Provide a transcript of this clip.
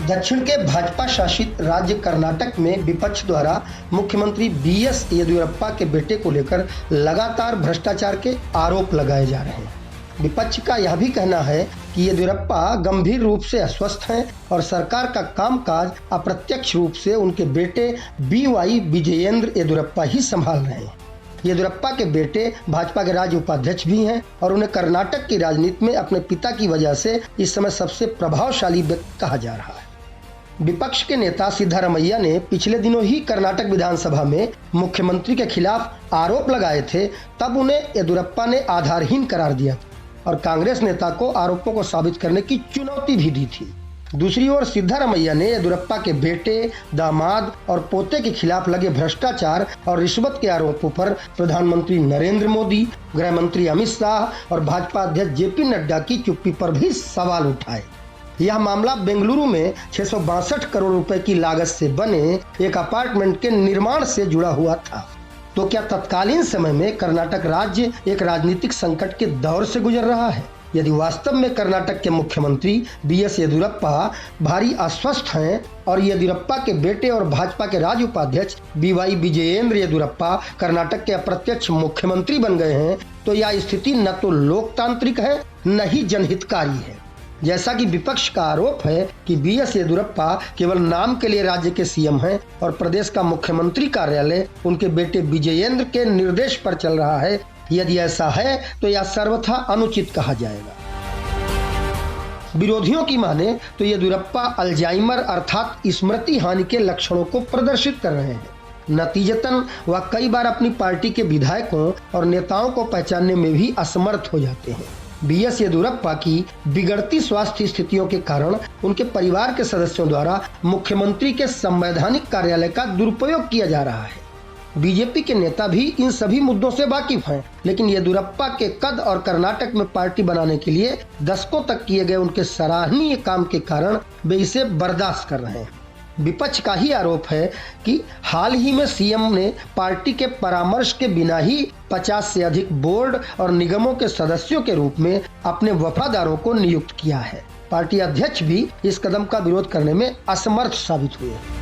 दक्षिण के भाजपा शासित राज्य कर्नाटक में विपक्ष द्वारा मुख्यमंत्री बीएस येदियुरप्पा के बेटे को लेकर लगातार भ्रष्टाचार के आरोप लगाए जा रहे हैं। विपक्ष का यह भी कहना है कि येदियुरप्पा गंभीर रूप से अस्वस्थ हैं और सरकार का कामकाज अप्रत्यक्ष रूप से उनके बेटे बीवाई विजयेंद्र येदियुरप्पा ही संभाल रहे हैं। येदियुरप्पा के बेटे भाजपा के राज्य उपाध्यक्ष भी हैं और उन्हें कर्नाटक की राजनीति में अपने पिता की वजह से इस समय सबसे प्रभावशाली व्यक्ति कहा जा रहा है। विपक्ष के नेता सिद्धारमैया ने पिछले दिनों ही कर्नाटक विधानसभा में मुख्यमंत्री के खिलाफ आरोप लगाए थे, तब उन्हें येदियुरप्पा ने आधारहीन करार दिया और कांग्रेस नेता को आरोपों को साबित करने की चुनौती भी दी थी। दूसरी ओर सिद्धारमैया ने येदियुरप्पा के बेटे, दामाद और पोते के खिलाफ लगे भ्रष्टाचार और रिश्वत के आरोपों पर प्रधानमंत्री नरेंद्र मोदी, गृह मंत्री अमित शाह और भाजपा अध्यक्ष जेपी नड्डा की चुप्पी पर भी सवाल उठाए। यह मामला बेंगलुरु में 662 करोड़ रुपए की लागत से बने एक अपार्टमेंट के निर्माण से जुड़ा हुआ था। तो क्या तत्कालीन समय में कर्नाटक राज्य एक राजनीतिक संकट के दौर से गुजर रहा है? यदि वास्तव में कर्नाटक के मुख्यमंत्री बीएस येदियुरप्पा भारी अस्वस्थ हैं और येदियुरप्पा के बेटे और भाजपा के राज्य उपाध्यक्ष बीवाई विजयेंद्र येदियुरप्पा कर्नाटक के अप्रत्यक्ष मुख्यमंत्री बन गए हैं, तो यह स्थिति न तो लोकतांत्रिक है न ही जनहितकारी है। जैसा कि विपक्ष का आरोप है कि बीएस येदियुरप्पा केवल नाम के लिए राज्य के सीएम हैं और प्रदेश का मुख्यमंत्री कार्यालय उनके बेटे विजयेंद्र के निर्देश पर चल रहा है। यदि ऐसा है तो यह सर्वथा अनुचित कहा जाएगा। विरोधियों की माने तो येदियुरप्पा अल्जाइमर अर्थात स्मृति हानि के लक्षणों को प्रदर्शित कर रहे हैं। नतीजतन वह कई बार अपनी पार्टी के विधायकों और नेताओं को पहचानने में भी असमर्थ हो जाते हैं। बीएस येदियुरप्पा की बिगड़ती स्वास्थ्य स्थितियों के कारण उनके परिवार के सदस्यों द्वारा मुख्यमंत्री के संवैधानिक कार्यालय का दुरुपयोग किया जा रहा है। बीजेपी के नेता भी इन सभी मुद्दों से वाकिफ हैं, लेकिन येदियुरप्पा के कद और कर्नाटक में पार्टी बनाने के लिए दशकों तक किए गए उनके सराहनीय काम के कारण वे इसे बर्दाश्त कर रहे हैं। विपक्ष का ही आरोप है कि हाल ही में सीएम ने पार्टी के परामर्श के बिना ही 50 से अधिक बोर्ड और निगमों के सदस्यों के रूप में अपने वफादारों को नियुक्त किया है। पार्टी अध्यक्ष भी इस कदम का विरोध करने में असमर्थ साबित हुए।